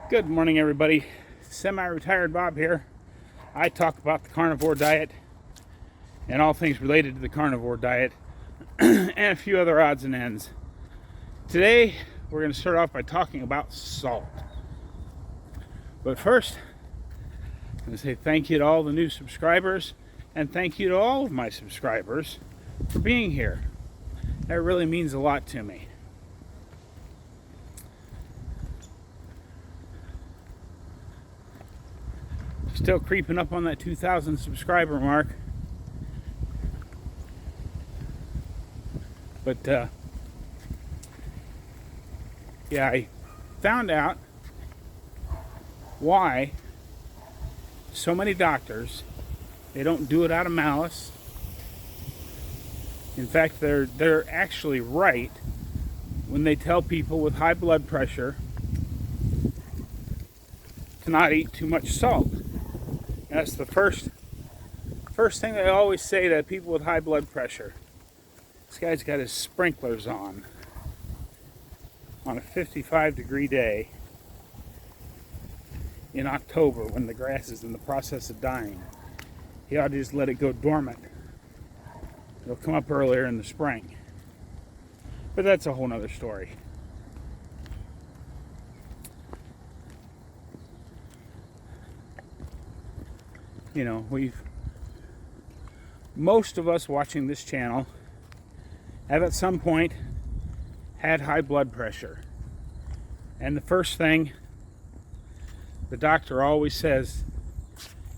Good morning, everybody. Semi-retired Bob here. I talk about the carnivore diet and all things related to the carnivore diet and a few other odds and ends. Today, we're going to start off by talking about salt. But first, I'm going to say thank you to all the new subscribers and thank you to all of my subscribers for being here. That really means a lot to me. Still creeping up on that 2,000 subscriber mark. But yeah, I found out why so many doctors, they don't do it out of malice. In fact, they're actually right when they tell people with high blood pressure to not eat too much salt. That's the first thing they always say to people with high blood pressure. This guy's got his sprinklers on a 55-degree day in October when the grass is in the process of dying. He ought to just let it go dormant. It'll come up earlier in the spring. But that's a whole nother story. You know, most of us watching this channel have at some point had high blood pressure. And the first thing the doctor always says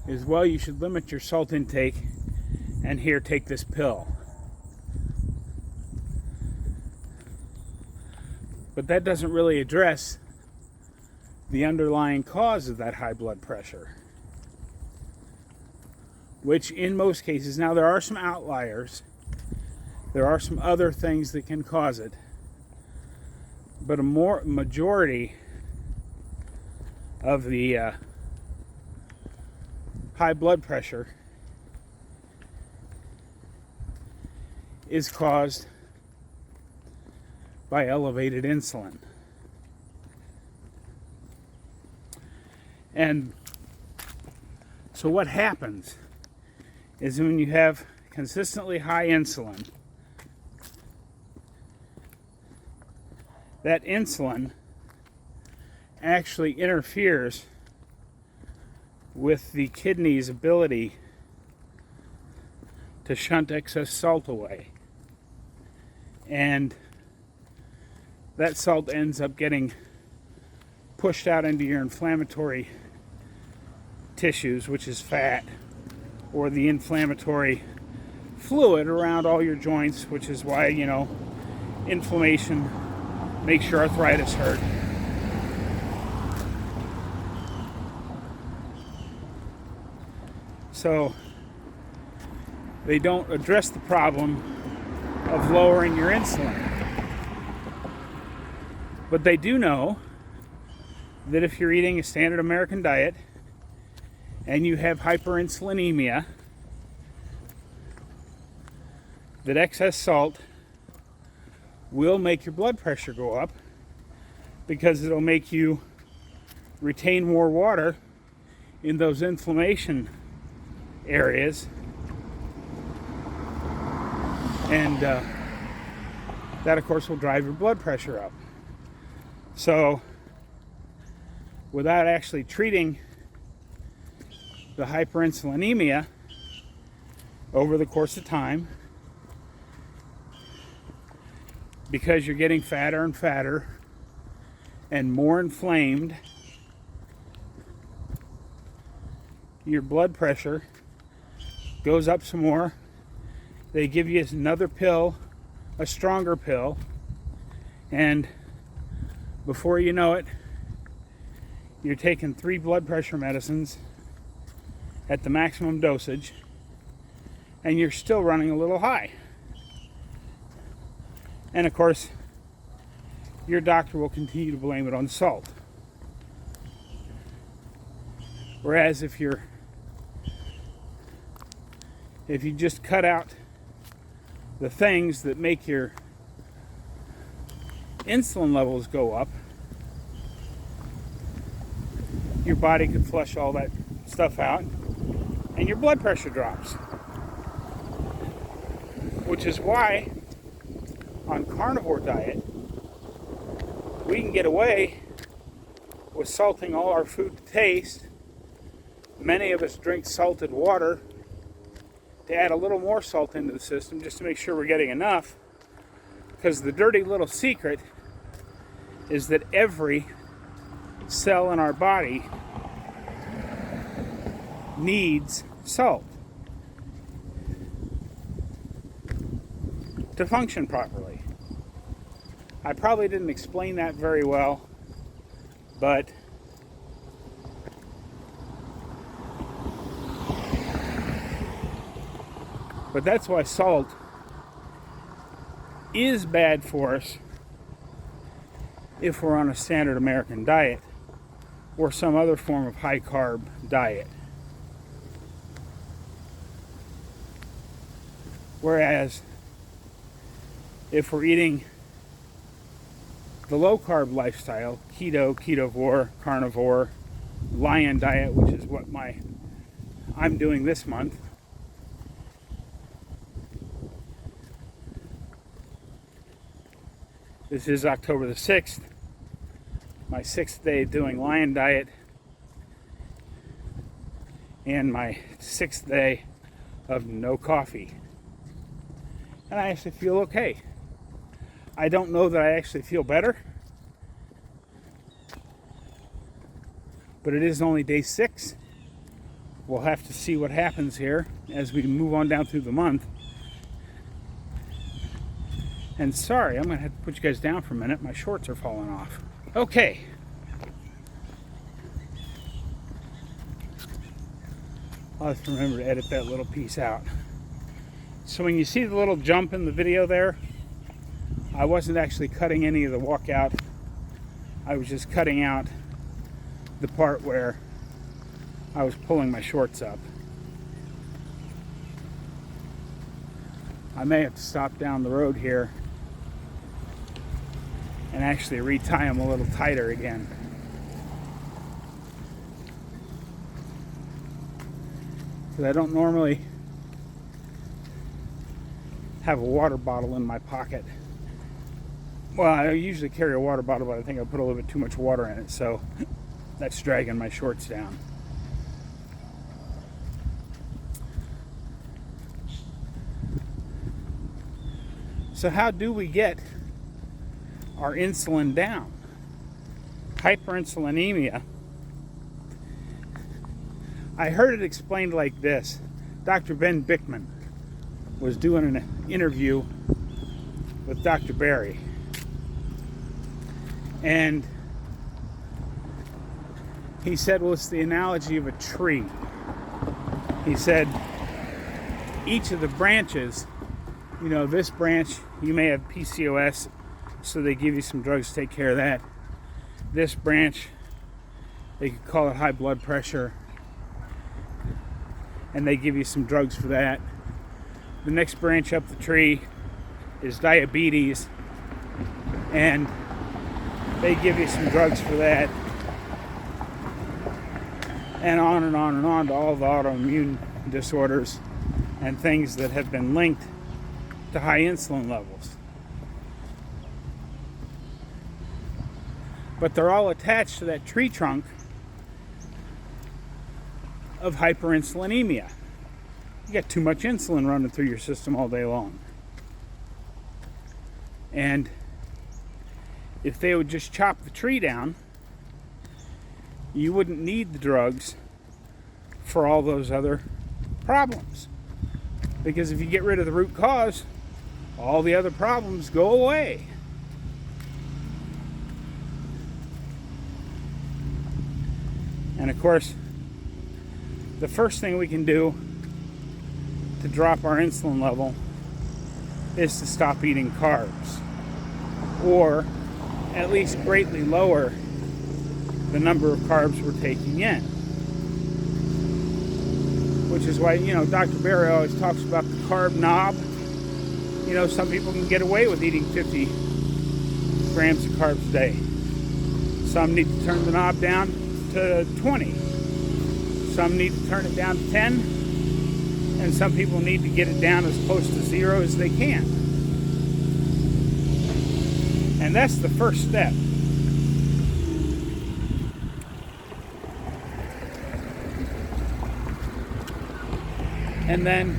is, well, you should limit your salt intake, and here, take this pill. But that doesn't really address the underlying cause of that high blood pressure, which in most cases, now there are some outliers, there are some other things that can cause it, but a majority of the high blood pressure is caused by elevated insulin. And so what happens is when you have consistently high insulin, that insulin actually interferes with the kidney's ability to shunt excess salt away. And that salt ends up getting pushed out into your inflammatory tissues, which is fat, or the inflammatory fluid around all your joints, which is why, you know, inflammation makes your arthritis hurt. So they don't address the problem of lowering your insulin. But they do know that if you're eating a standard American diet and you have hyperinsulinemia, that excess salt will make your blood pressure go up because it'll make you retain more water in those inflammation areas, and that of course will drive your blood pressure up. So without actually treating the hyperinsulinemia over the course of time, because you're getting fatter and fatter and more inflamed, your blood pressure goes up some more. They give you another pill, a stronger pill, and before you know it, you're taking 3 blood pressure medicines at the maximum dosage, and you're still running a little high. And of course, your doctor will continue to blame it on salt. Whereas if you just cut out the things that make your insulin levels go up, your body could flush all that stuff out, and your blood pressure drops. Which is why on carnivore diet, we can get away with salting all our food to taste. Many of us drink salted water to add a little more salt into the system just to make sure we're getting enough. Because the dirty little secret is that every cell in our body needs salt to function properly. I probably didn't explain that very well, but that's why salt is bad for us if we're on a standard American diet or some other form of high carb diet. Whereas if we're eating the low carb lifestyle, keto, ketovore, carnivore, lion diet, which is what I'm doing this month. This is October the 6th, my 6th day doing lion diet, and my 6th day of no coffee. And I actually feel okay. I don't know that I actually feel better, but it is only day 6. We'll have to see what happens here as we move on down through the month. And sorry, I'm going to have to put you guys down for a minute. My shorts are falling off. Okay. I'll have to remember to edit that little piece out. So when you see the little jump in the video there, I wasn't actually cutting any of the walkout. I was just cutting out the part where I was pulling my shorts up. I may have to stop down the road here and actually retie them a little tighter again. Because I don't normally have a water bottle in my pocket. Well, I usually carry a water bottle, but I think I put a little bit too much water in it, so that's dragging my shorts down. So how do we get our insulin down? Hyperinsulinemia. I heard it explained like this. Dr. Ben Bickman was doing an interview with Dr. Barry. And he said, well, it's the analogy of a tree. He said, each of the branches, you know, this branch, you may have PCOS, so they give you some drugs to take care of that. This branch, they could call it high blood pressure, and they give you some drugs for that. The next branch up the tree is diabetes, and they give you some drugs for that. And on and on and on to all the autoimmune disorders and things that have been linked to high insulin levels. But they're all attached to that tree trunk of hyperinsulinemia. You got too much insulin running through your system all day long. And if they would just chop the tree down, you wouldn't need the drugs for all those other problems. Because if you get rid of the root cause, all the other problems go away. And of course, the first thing we can do to drop our insulin level is to stop eating carbs, or at least greatly lower the number of carbs we're taking in. Which is why, you know, Dr. Barry always talks about the carb knob. You know, some people can get away with eating 50 grams of carbs a day. Some need to turn the knob down. to 20. Some need to turn it down to 10, and some people need to get it down as close to 0 as they can. And that's the first step. And then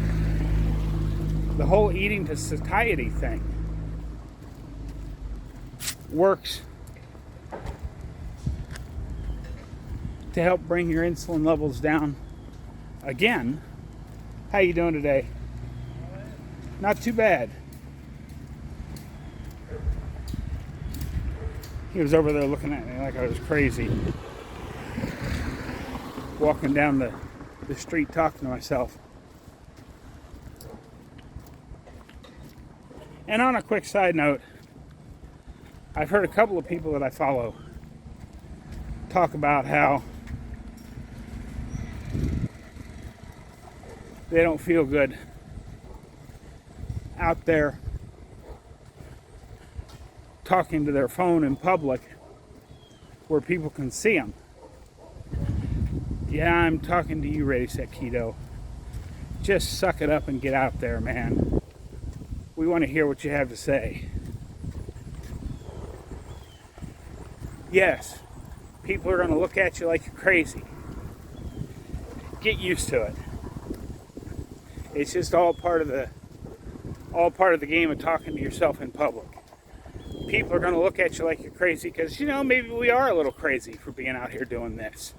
the whole eating to satiety thing works to help bring your insulin levels down again. How you doing today? Not too bad. He was over there looking at me like I was crazy. Walking down the street talking to myself. And on a quick side note, I've heard a couple of people that I follow talk about how they don't feel good out there talking to their phone in public where people can see them. Yeah, I'm talking to you, Ready Set Keto. Just suck it up and get out there, man. We want to hear what you have to say. Yes, people are going to look at you like you're crazy. Get used to it. It's just all part of the game of talking to yourself in public. People are going to look at you like you're crazy because, maybe we are a little crazy for being out here doing this.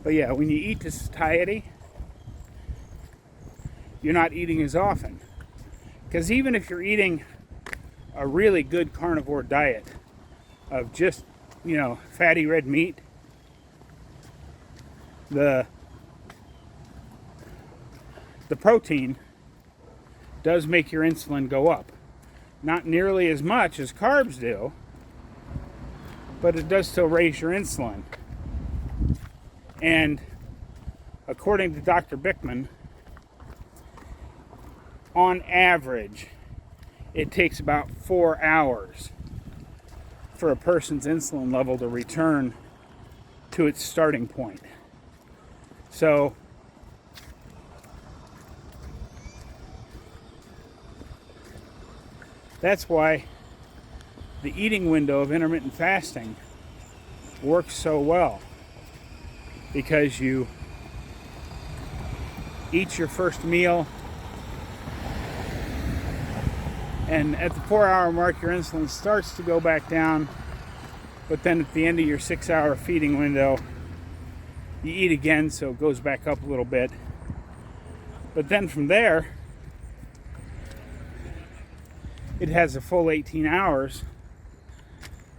But yeah, when you eat to satiety, you're not eating as often. Because even if you're eating a really good carnivore diet of just, fatty red meat, the protein does make your insulin go up. Not nearly as much as carbs do, but it does still raise your insulin. And according to Dr. Bickman, on average, it takes about 4 hours for a person's insulin level to return to its starting point. So, that's why the eating window of intermittent fasting works so well. Because you eat your first meal, and at the 4-hour mark your insulin starts to go back down, but then at the end of your 6-hour feeding window you eat again, so it goes back up a little bit. But then from there it has a full 18 hours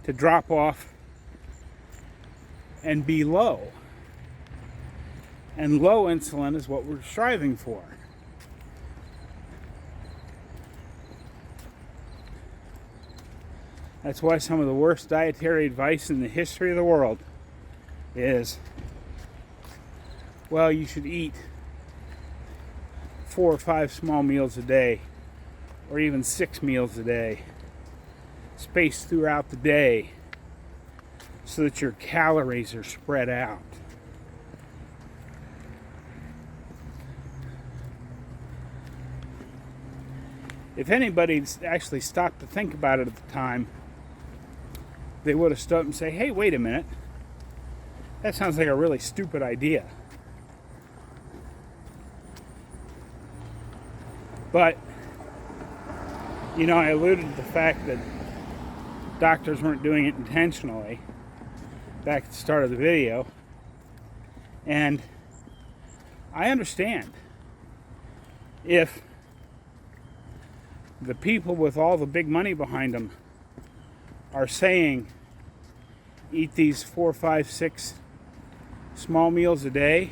to drop off and be low. And low insulin is what we're striving for. That's why some of the worst dietary advice in the history of the world is, well, you should eat 4 or 5 small meals a day, or even 6 meals a day, spaced throughout the day, so that your calories are spread out. If anybody actually stopped to think about it at the time, they would have stopped and say, hey, wait a minute. That sounds like a really stupid idea. But, I alluded to the fact that doctors weren't doing it intentionally back at the start of the video. And I understand if the people with all the big money behind them are saying eat these 4, 5, 6 small meals a day,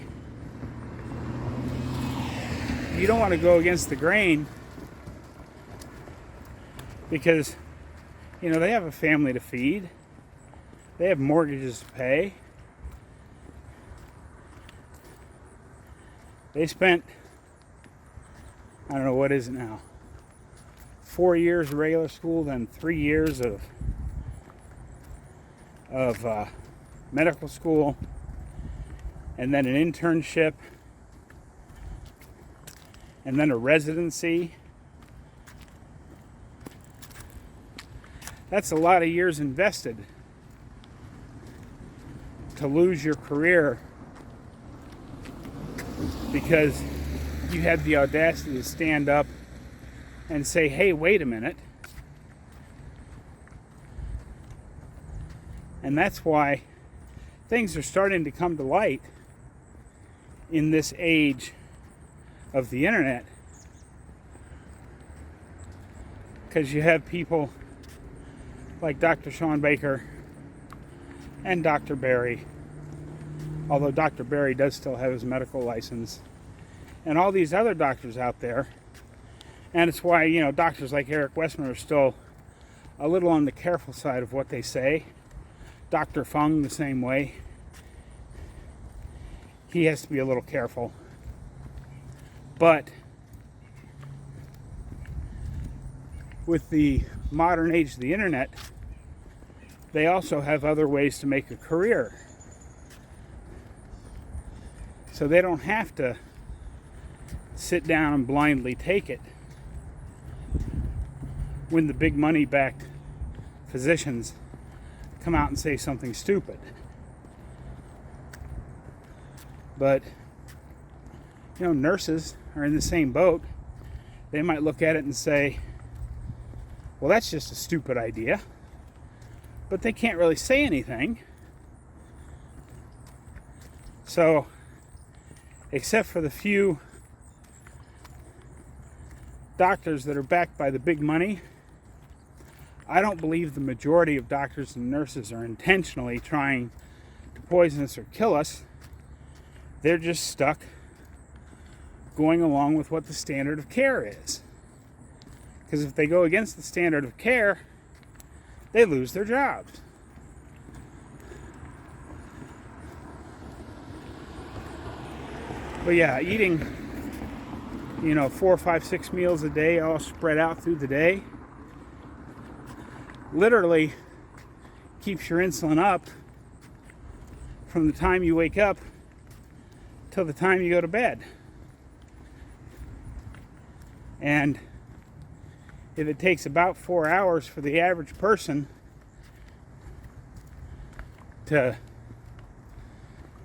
you don't want to go against the grain because they have a family to feed, they have mortgages to pay, They spent, I don't know, what is it now? 4 years of regular school, then 3 years of medical school, and then an internship, and then a residency. That's a lot of years invested to lose your career because you had the audacity to stand up and say, hey, wait a minute. And that's why things are starting to come to light in this age of the internet. Because you have people like Dr. Sean Baker and Dr. Barry, although Dr. Barry does still have his medical license, and all these other doctors out there. And it's why, doctors like Eric Westman are still a little on the careful side of what they say. Dr. Fung, the same way. He has to be a little careful. But with the modern age of the internet, they also have other ways to make a career. So they don't have to sit down and blindly take it when the big money backed physicians come out and say something stupid. But nurses are in the same boat. They might look at it and say, well, that's just a stupid idea. But they can't really say anything. So, except for the few doctors that are backed by the big money, I don't believe the majority of doctors and nurses are intentionally trying to poison us or kill us. They're just stuck going along with what the standard of care is. Because if they go against the standard of care, they lose their jobs. But yeah, eating, 4, 5, 6 meals a day all spread out through the day literally keeps your insulin up from the time you wake up till the time you go to bed. And if it takes about 4 hours for the average person to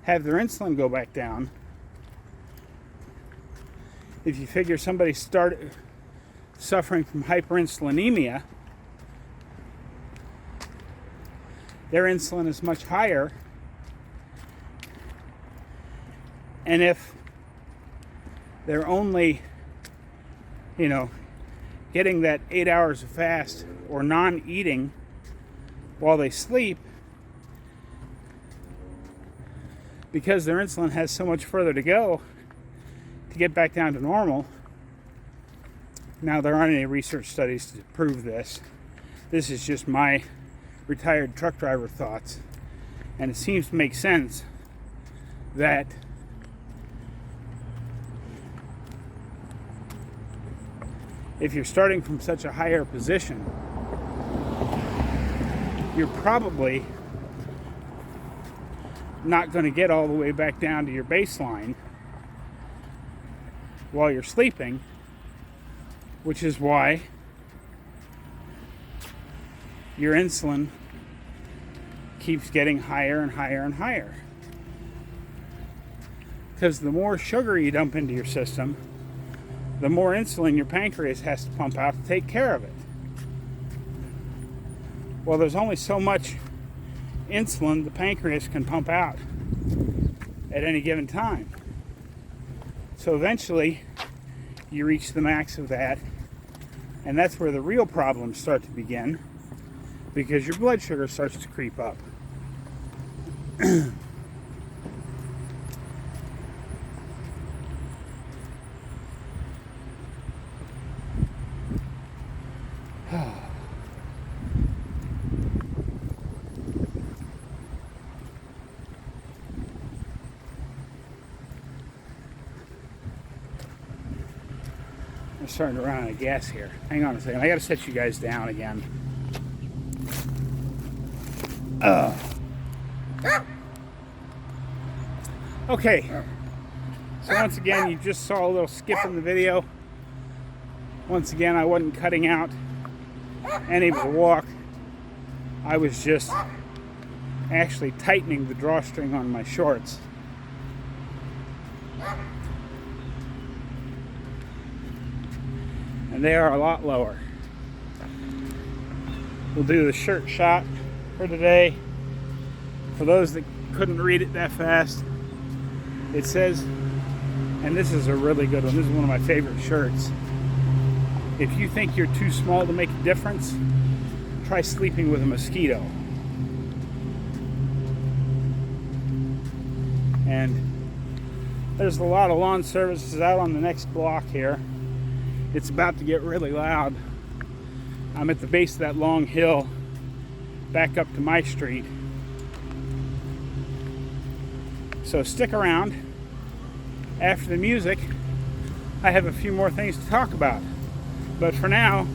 have their insulin go back down, if you figure somebody started suffering from hyperinsulinemia, their insulin is much higher. And if they're only, getting that 8 hours of fast or non-eating while they sleep, because their insulin has so much further to go to get back down to normal. Now, there aren't any research studies to prove this. This is just my retired truck driver thoughts. And it seems to make sense that if you're starting from such a higher position, you're probably not going to get all the way back down to your baseline while you're sleeping, which is why your insulin keeps getting higher and higher and higher. Because the more sugar you dump into your system, the more insulin your pancreas has to pump out to take care of it. Well, there's only so much insulin the pancreas can pump out at any given time. So eventually, you reach the max of that, and that's where the real problems start to begin, because your blood sugar starts to creep up. I'm starting to run out of gas here. Hang on a second. I got to set you guys down again. Okay. So once again, you just saw a little skip in the video. Once again, I wasn't cutting out any of the walk. I was just actually tightening the drawstring on my shorts. And they are a lot lower. We'll do the shirt shot for today. For those that couldn't read it that fast, it says, and this is a really good one, this is one of my favorite shirts: if you think you're too small to make a difference, try sleeping with a mosquito. And there's a lot of lawn services out on the next block here. It's about to get really loud. I'm at the base of that long hill back up to my street. So stick around. After the music, I have a few more things to talk about. But for now,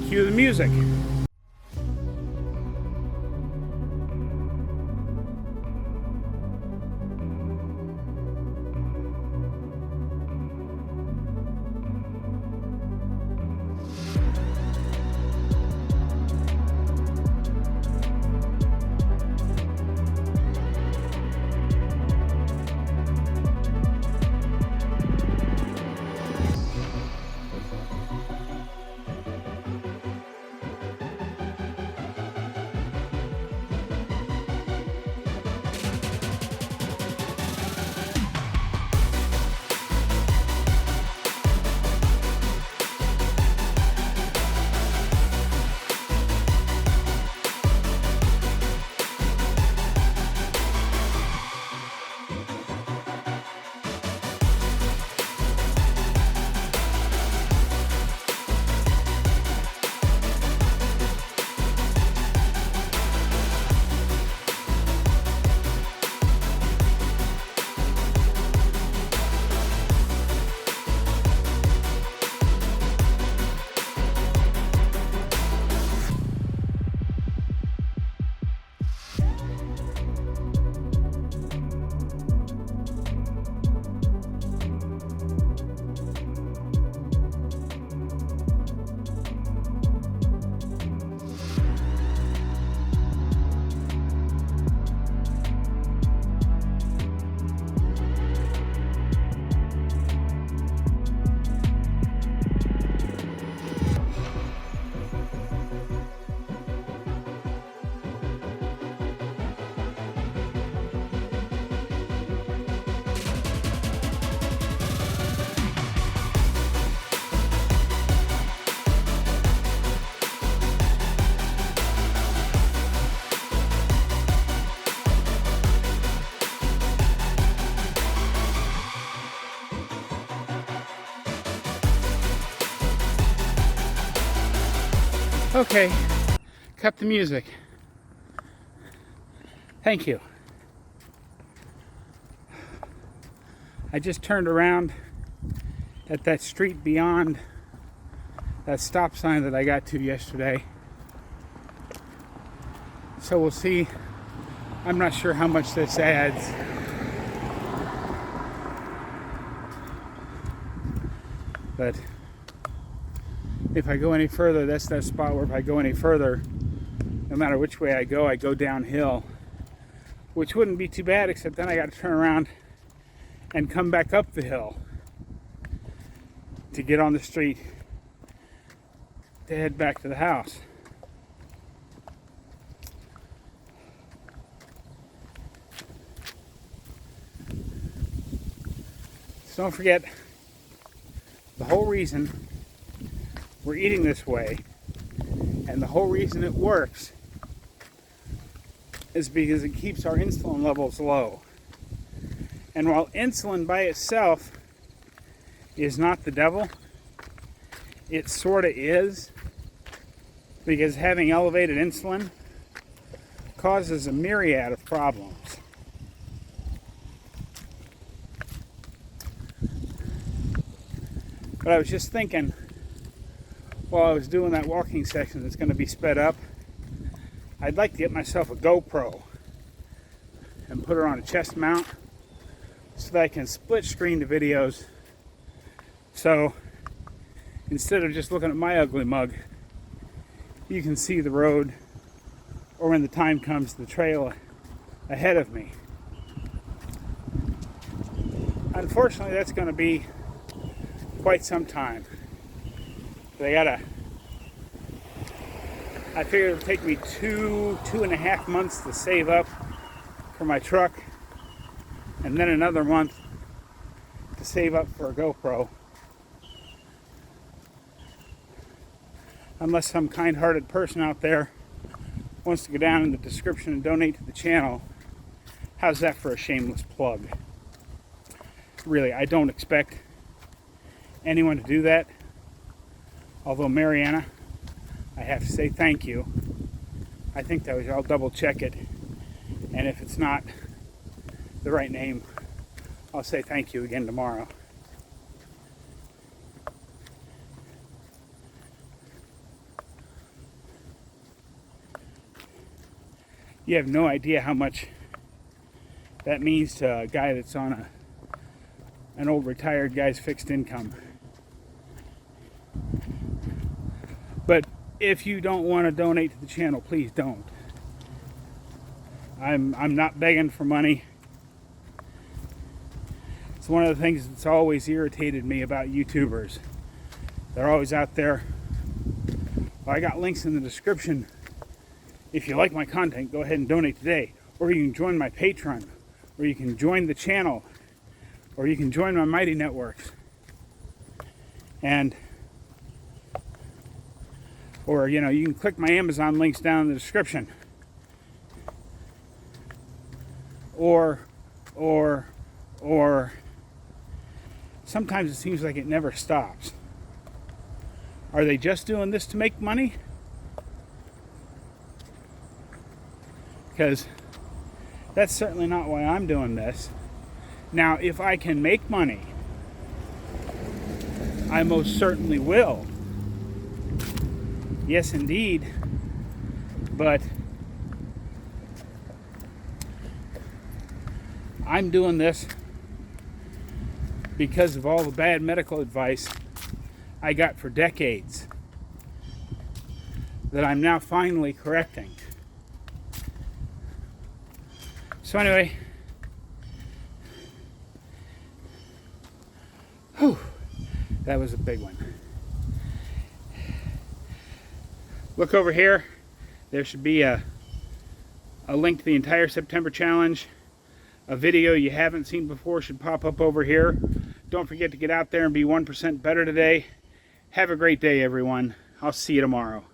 cue the music. Okay, cut the music. Thank you. I just turned around at that street beyond that stop sign that I got to yesterday. So we'll see. I'm not sure how much this adds. But if I go any further, that's that spot where if I go any further, no matter which way I go downhill, which wouldn't be too bad, except then I got to turn around and come back up the hill to get on the street to head back to the house. So don't forget, the whole reason we're eating this way, and the whole reason it works, is because it keeps our insulin levels low. And while insulin by itself is not the devil, it sort of is, because having elevated insulin causes a myriad of problems. But I was just thinking, while I was doing that walking section that's going to be sped up, I'd like to get myself a GoPro and put her on a chest mount so that I can split screen the videos. So instead of just looking at my ugly mug, you can see the road, or when the time comes, the trail ahead of me. Unfortunately, that's going to be quite some time. I figure it'll take me two and a half months to save up for my truck, and then another month to save up for a GoPro. Unless some kind-hearted person out there wants to go down in the description and donate to the channel. How's that for a shameless plug? Really, I don't expect anyone to do that. Although, Mariana, I have to say thank you. I think that was, I'll double check it. And if it's not the right name, I'll say thank you again tomorrow. You have no idea how much that means to a guy that's on an old retired guy's fixed income. But if you don't want to donate to the channel, please don't. I'm not begging for money. It's one of the things that's always irritated me about YouTubers. They're always out there. Well, I got links in the description. If you like my content, go ahead and donate today. Or you can join my Patreon. Or you can join the channel. Or you can join my Mighty Networks. Or, you can click my Amazon links down in the description. Or sometimes it seems like it never stops. Are they just doing this to make money? Because that's certainly not why I'm doing this. Now, if I can make money, I most certainly will. Yes, indeed. But I'm doing this because of all the bad medical advice I got for decades that I'm now finally correcting. So anyway, that was a big one. Look over here. There should be a link to the entire September challenge. A video you haven't seen before should pop up over here. Don't forget to get out there and be 1% better today. Have a great day, everyone. I'll see you tomorrow.